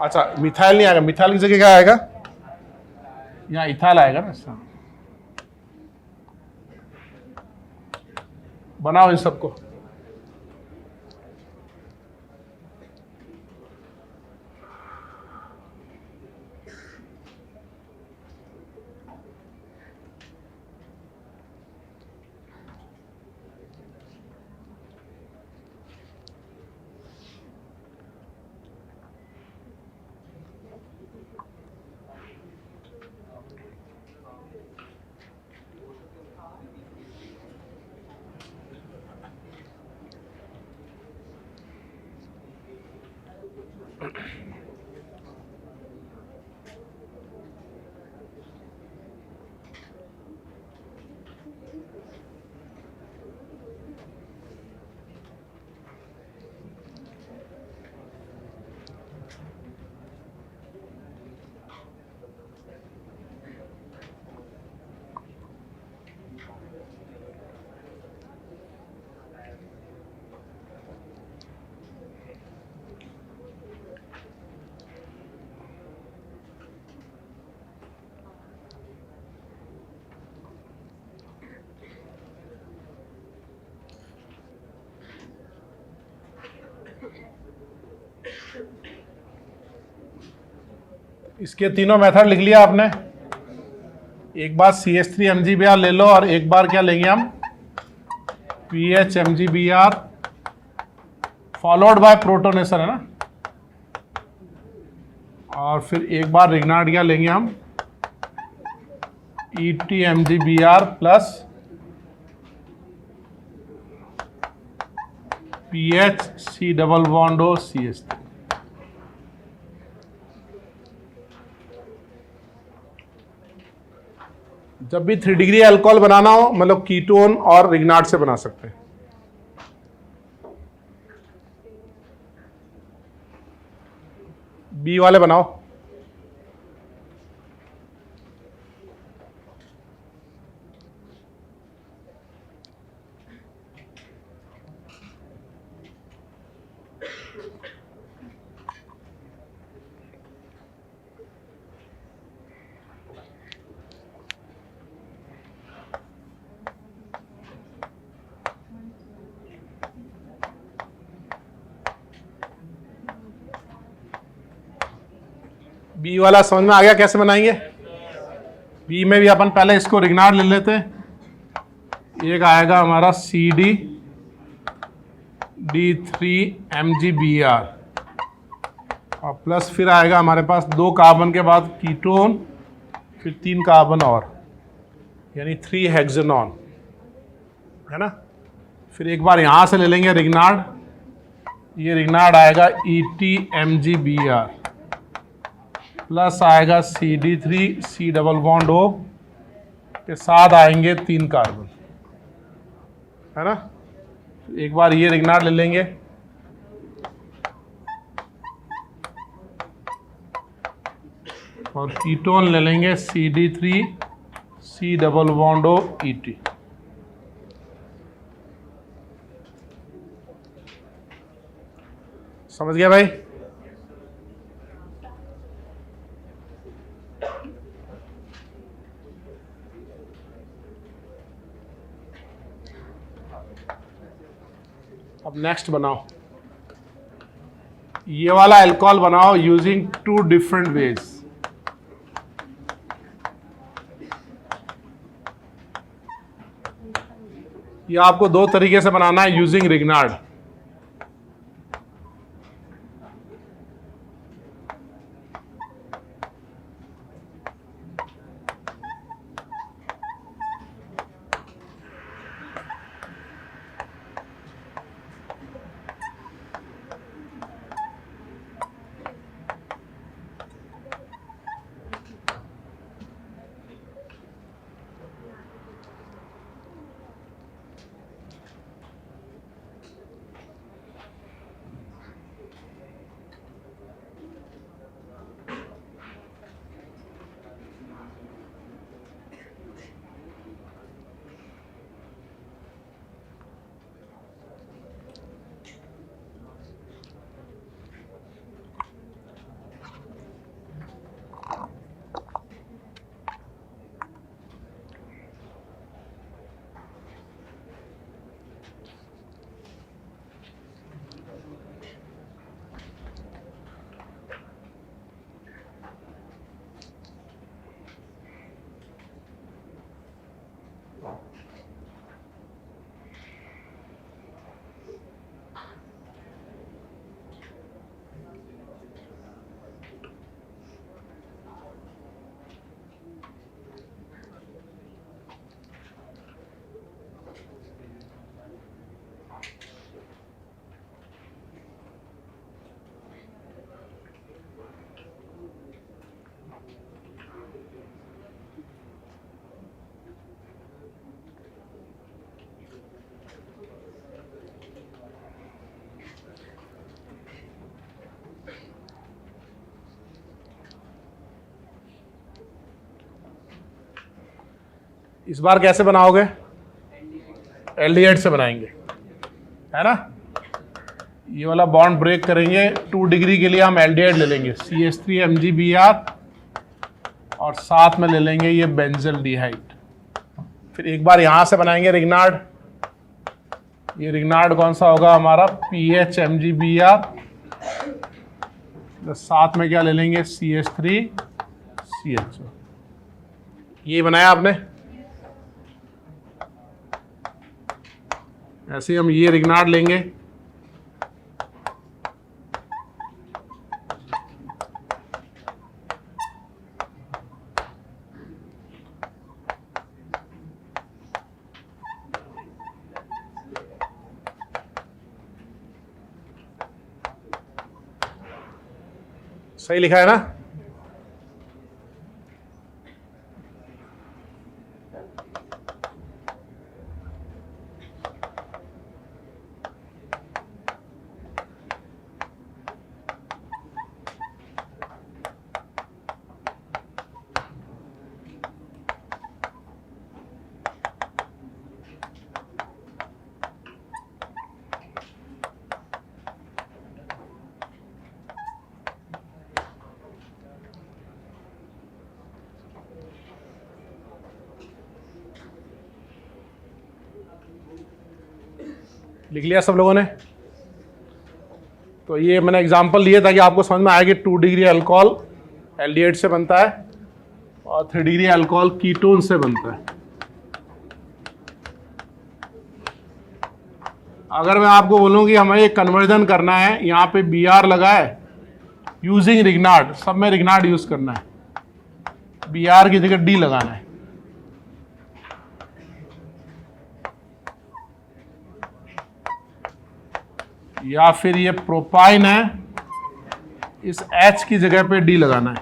अच्छा मिथाइल नहीं आएगा, मिथाइल की जगह क्या आएगा? यहां इथाइल आएगा ना। बनाओ इन सबको। इसके तीनों मेथड लिख लिया आपने। एक बार CH3 MgBr ले लो और एक बार क्या लेंगे हम PH MgBr followed by protonation, है ना। और फिर एक बार रिग्नार्ड क्या लेंगे हम ET MgBr plus PH C double bond O CH3। जब भी 3 डिग्री अल्कोहल बनाना हो मतलब कीटोन और रिग्नार्ड से बना सकते हैं। बी वाले बनाओ। बी वाला समझ में आ गया कैसे बनाएंगे। बी में भी अपन पहले इसको रिग्नार्ड ले लेते हैं। एक आएगा हमारा CD3MgBr और प्लस फिर आएगा हमारे पास 2 कार्बन के बाद कीटोन, फिर 3 कार्बन और, यानी 3 हेक्सेनॉन, है ना। फिर एक बार यहाँ से ले लेंगे रिग्नार्ड। ये रिग्नार्ड आएगा ET MgBr प्लस आएगा CD3 C double bond O के साथ आएंगे 3 कार्बन, है ना। एक बार ये रिग्नार्ड ले लेंगे। और कीटोन ले लेंगे CD3 C double bond O ET। समझ गया भाई। अब नेक्स्ट बनाओ। ये वाला अल्कोहल बनाओ यूजिंग 2 डिफरेंट वेज। ये आपको 2 तरीके से बनाना है यूजिंग रिग्नार्ड। इस बार कैसे बनाओगे? एल्डिहाइड से बनाएंगे, है ना। ये वाला बॉन्ड ब्रेक करेंगे। 2 डिग्री के लिए हम एल्डिहाइड ले लेंगे CH3MgBr और साथ में ले लेंगे ये बेंजल्डिहाइड। फिर एक बार यहाँ से बनाएंगे रिग्नार्ड। ये रिग्नार्ड कौन सा होगा हमारा? PH MgBr साथ में क्या ले लेंगे, CH3CHO। ये बनाया आपने। ऐसे ही हम ये रिग्नार्ड लेंगे, सही लिखा है ना। लिख लिया सब लोगों ने। तो ये मैंने एग्जांपल लिए ताकि आपको समझ में आए कि 2 डिग्री अल्कोहल एल्डिहाइड से बनता है और 3 डिग्री अल्कोहल कीटोन से बनता है। अगर मैं आपको बोलूं कि हमें ये कन्वर्जन करना है, यहाँ पे Br लगा है यूजिंग रिग्नार्ड, सब में रिग्नार्ड यूज करना है, Br की जगह D लगाना है। या फिर ये प्रोपाइन है, इस H की जगह पे D लगाना है।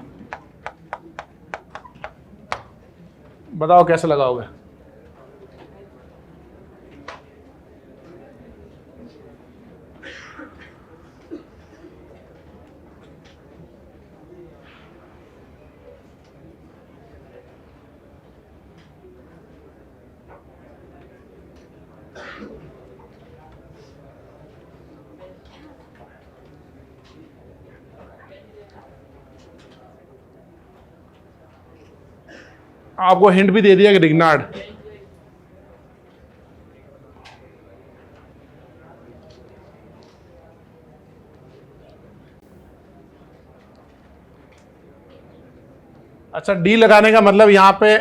बताओ कैसे लगाओगे। आपको हिंट भी दे दिया कि रिग्नार्ड। अच्छा, डी लगाने का मतलब यहां पे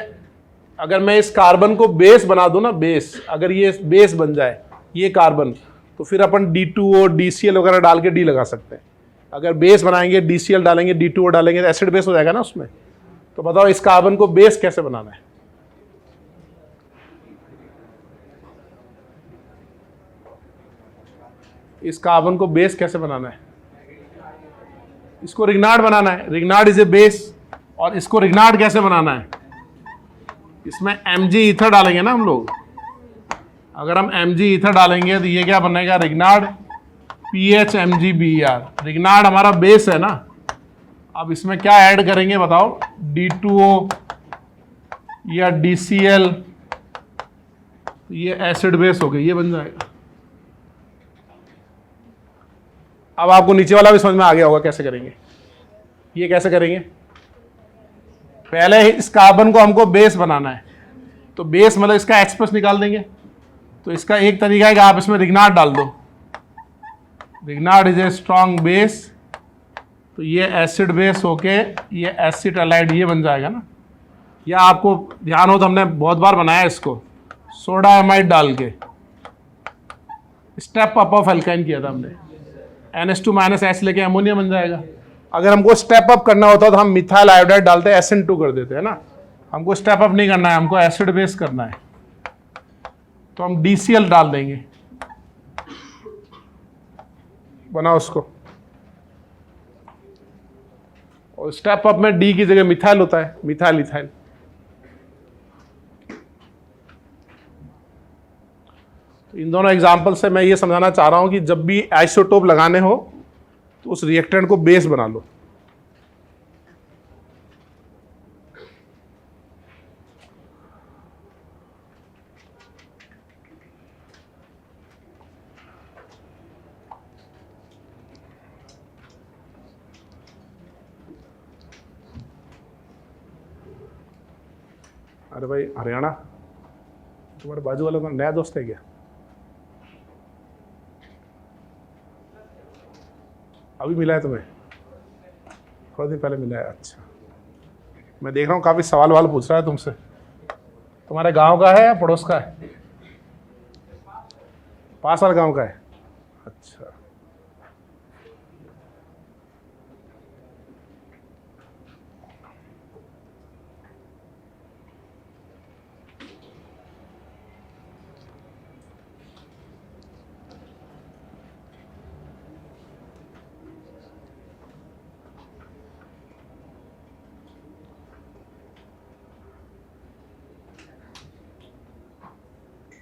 अगर मैं इस कार्बन को बेस बना दूं ना, बेस, अगर ये बेस बन जाए ये कार्बन, तो फिर अपन D2O DCl वगैरह डाल के डी लगा सकते हैं। अगर बेस बनाएंगे, DCl डालेंगे, D2O डालेंगे तो एसिड बेस हो जाएगा ना उसमें। तो बताओ इस कार्बन को बेस कैसे बनाना है। इस कार्बन को बेस कैसे बनाना है, इसको रिग्नार्ड बनाना है। Grignard is a base. और इसको रिग्नार्ड कैसे बनाना है, इसमें Mg ईथर डालेंगे ना हम लोग। अगर हम Mg ईथर डालेंगे तो ये क्या बनेगा, रिग्नार्ड PHMgBr। रिग्नार्ड हमारा बेस है ना। अब इसमें क्या ऐड करेंगे बताओ, D2O या DCl, ये एसिड बेस हो गया, ये बन जाएगा। अब आपको नीचे वाला भी समझ में आ गया होगा कैसे करेंगे। ये कैसे करेंगे, पहले इस कार्बन को हमको बेस बनाना है, तो बेस मतलब इसका H+ निकाल देंगे। तो इसका एक तरीका है कि आप इसमें रिग्नार्ड डाल दो। Grignard is a strong base, तो ये एसिड बेस होके ये एसिटालाइड ये बन जाएगा ना। या आपको ध्यान हो तो हमने बहुत बार बनाया इसको सोडा एमाइड डाल के, स्टेप अप ऑफ एल्काइन किया था हमने, NH2- लेके अमोनिया बन जाएगा। अगर हमको स्टेप अप करना होता तो हम मिथाइल आयोडाइड डालते SN2 कर देते हैं ना। हमको स्टेप अप नहीं करना है, हमको एसिड बेस करना है, तो हम DCl डाल देंगे। बनाओ उसको। और स्टेप अप में D की जगह मिथाइल होता है, मिथाइल इथाइल। तो इन दोनों एग्जाम्पल से मैं ये समझाना चाह रहा हूं कि जब भी आइसोटोप लगाने हो तो उस रिएक्टेंट को बेस बना लो। अरे भाई हरियाणा, तुम्हारे बाजू वाला नया दोस्त है क्या? अभी मिला है तुम्हें? थोड़े दिन पहले मिला है। अच्छा, मैं देख रहा हूँ काफ़ी सवाल वाल पूछ रहा है तुमसे। तुम्हारे गांव का है या पड़ोस का है? पास वाले गांव का है। अच्छा,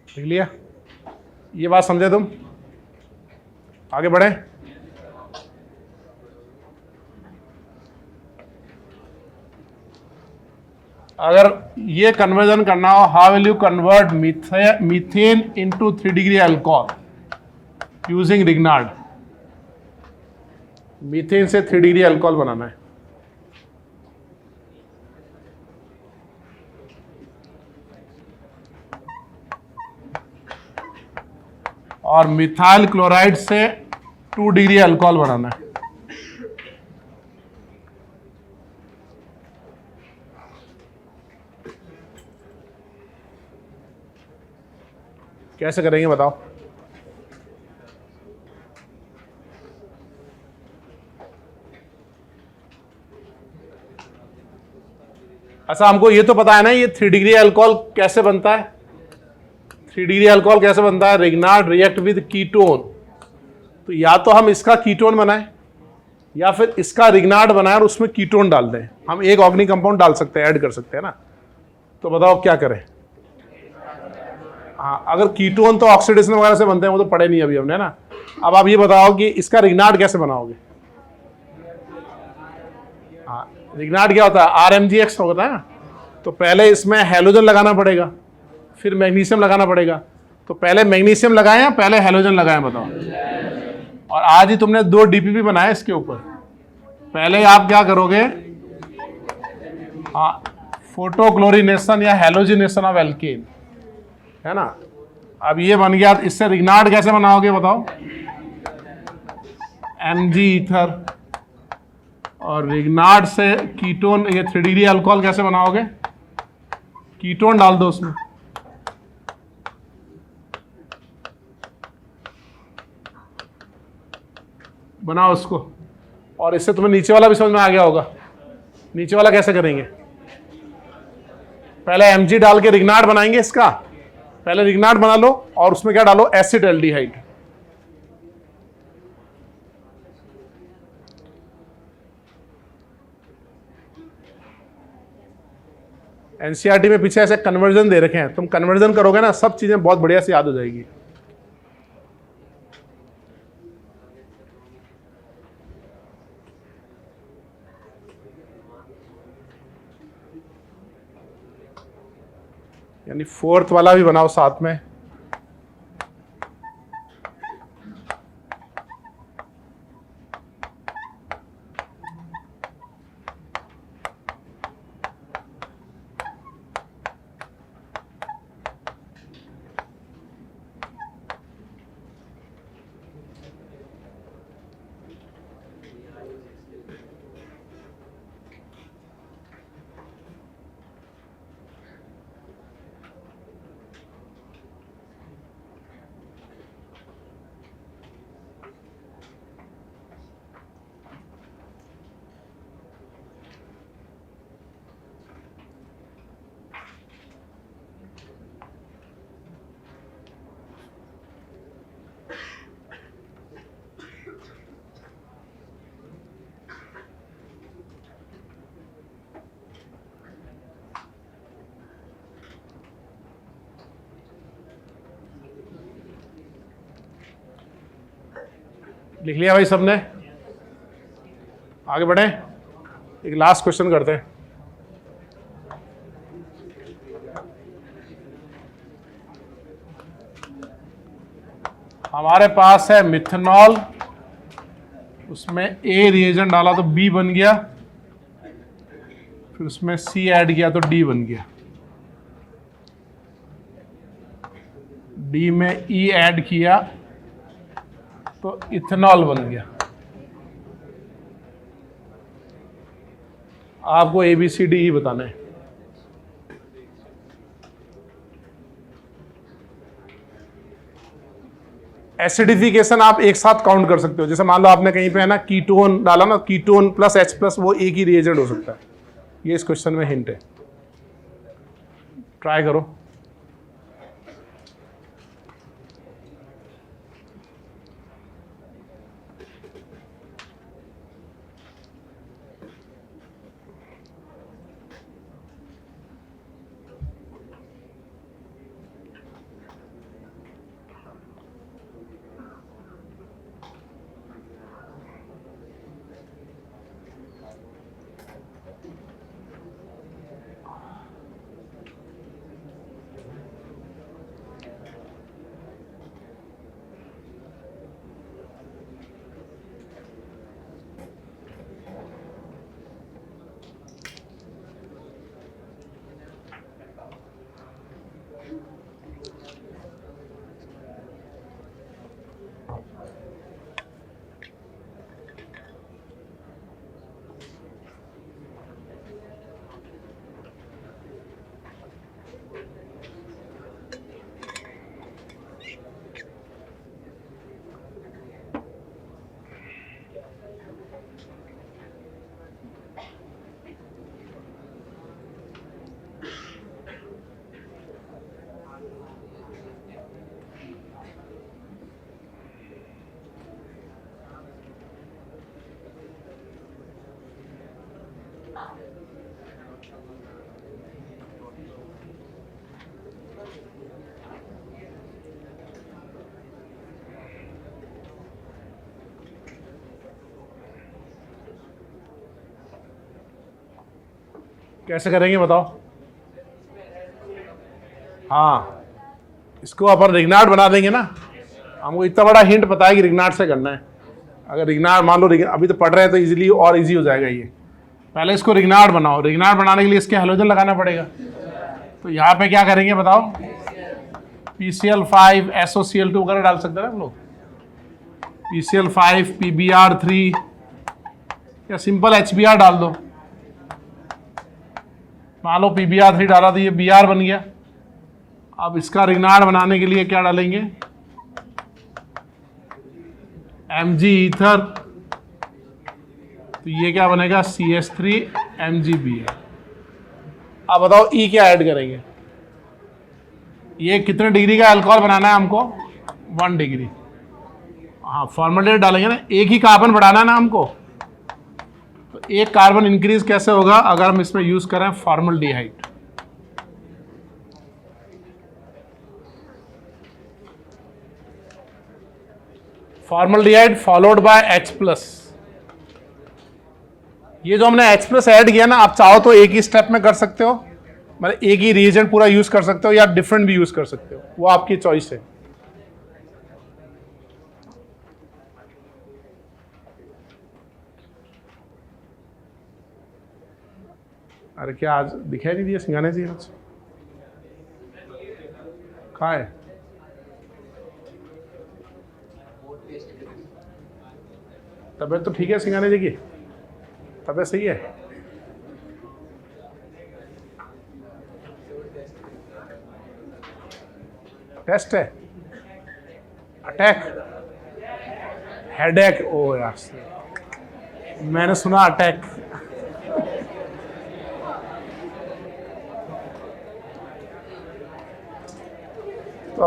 देख लिया? ये बात समझे तुम? आगे बढ़े। अगर ये कन्वर्जन करना हो, how will you convert methane into 3 degree alcohol using Grignard? Methane से 3 डिग्री अल्कोहल बनाना है। और मिथाइल क्लोराइड से 2 डिग्री अल्कोहल बनाना है। कैसे करेंगे बताओ? अच्छा, हमको ये तो पता है ना ये 3 डिग्री अल्कोहल कैसे बनता है? 3 डिग्री अल्कोहल कैसे बनता है? Grignard react with ketone. तो या तो हम इसका कीटोन बनाएं या फिर इसका रिग्नार्ड बनाएं और उसमें कीटोन डाल दें। हम एक ऑर्गेनिक कंपाउंड डाल सकते हैं, ऐड कर सकते हैं ना। तो बताओ क्या करें? हाँ, अगर कीटोन तो ऑक्सीडेशन वगैरह से बनते हैं, वो तो पढ़े नहीं अभी हमने ना। अब आप ये बताओ कि इसका रिग्नार्ड कैसे बनाओगे? हाँ, रिग्नार्ड क्या होता है? RMgX होता है ना। तो पहले इसमें हैलोजन लगाना पड़ेगा, फिर मैग्नीशियम लगाना पड़ेगा। तो पहले मैग्नीशियम लगाएं या पहले हैलोजन लगाएं बताओ? और आज ही तुमने 2 DPP बनाए इसके ऊपर। पहले आप क्या करोगे? हाँ, फोटोक्लोरिनेशन या हैलोजिनेशन ऑफ एल्केन, है ना। अब ये बन गया। इससे रिग्नार्ड कैसे बनाओगे बताओ? Mg ether. और रिग्नार्ड से कीटोन, ये 3 डिग्री अल्कोहल कैसे बनाओगे? कीटोन डाल दो उसमें। बनाओ उसको। और इससे तुम्हें नीचे वाला भी समझ में आ गया होगा। नीचे वाला कैसे करेंगे? पहले Mg डाल के रिग्नार्ड बनाएंगे इसका। पहले रिग्नार्ड बना लो और उसमें क्या डालो? Acid aldehyde. एनसीईआरटी में पीछे ऐसे कन्वर्जन दे रखे हैं, तुम कन्वर्जन करोगे ना, सब चीजें बहुत बढ़िया से याद हो जाएगी। यानी 4th वाला भी बनाओ साथ में। लिख लिया भाई सबने? आगे बढ़े, एक लास्ट क्वेश्चन करते हैं। हमारे पास है मिथेनॉल, उसमें A रिएजेंट डाला तो B बन गया, फिर उसमें C ऐड किया तो D बन गया, D में E ऐड किया तो इथेनॉल बन गया। आपको ABCD ही बताना है। एसिडिफिकेशन आप एक साथ काउंट कर सकते हो। जैसे मान लो आपने कहीं पे है ना कीटोन डाला ना, कीटोन प्लस H प्लस, वो एक ही रिएजेंट हो सकता है। ये इस क्वेश्चन में हिंट है, ट्राई करो। कैसे करेंगे बताओ? हाँ, इसको अपन रिग्नार्ड बना देंगे ना। हमको इतना बड़ा हिंट पता है कि रिग्नार्ड से करना है। अगर रिग्नार्ड मान लो, अभी तो पढ़ रहे हैं तो इजीली और इजी हो जाएगा ये। पहले इसको रिग्नार्ड बनाओ। रिग्नार्ड बनाने के लिए इसके हैलोजन लगाना पड़ेगा। तो यहाँ पे क्या करेंगे बताओ? PCl5 SOCl2 वगैरह डाल सकते हैं ना हम लोग। PCl5 PBr3 या सिंपल HBr डाल दो। मान लो PBr3 डाला तो ये Br बन गया। अब इसका रिग्नार्ड बनाने के लिए क्या डालेंगे? Mg ईथर, तो ये क्या बनेगा? CH3 MgBr। अब बताओ E क्या ऐड करेंगे? ये कितने डिग्री का अल्कोहल बनाना है हमको? 1 डिग्री। हाँ, फॉर्मल्डिहाइड डालेंगे ना, एक ही कार्बन बढ़ाना है ना हमको। तो एक कार्बन इंक्रीज कैसे होगा अगर हम इसमें यूज करें formaldehyde? Formaldehyde followed by H plus. ये जो हमने H प्लस ऐड किया ना, आप चाहो तो एक ही स्टेप में कर सकते हो, मतलब एक ही रिएजेंट पूरा यूज कर सकते हो, या डिफरेंट भी यूज कर सकते हो, वो आपकी चॉइस है। अरे क्या आज दिखाई नहीं दिया सिंगाने जी? आज कहाँ है? तबीयत तो ठीक है सिंगाने जी की? तबीयत सही है? टेस्ट है? अटैक? हेडेक? ओ यार, मैंने सुना अटैक। तो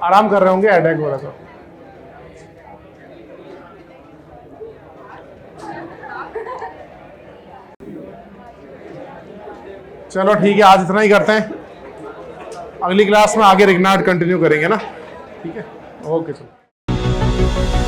आराम कर रहे होंगे, हेडेक हो रहा था। चलो ठीक है, आज इतना ही करते हैं। अगली क्लास में आगे रिग्नार्ड कंटिन्यू करेंगे ना। ठीक है, ओके चलो।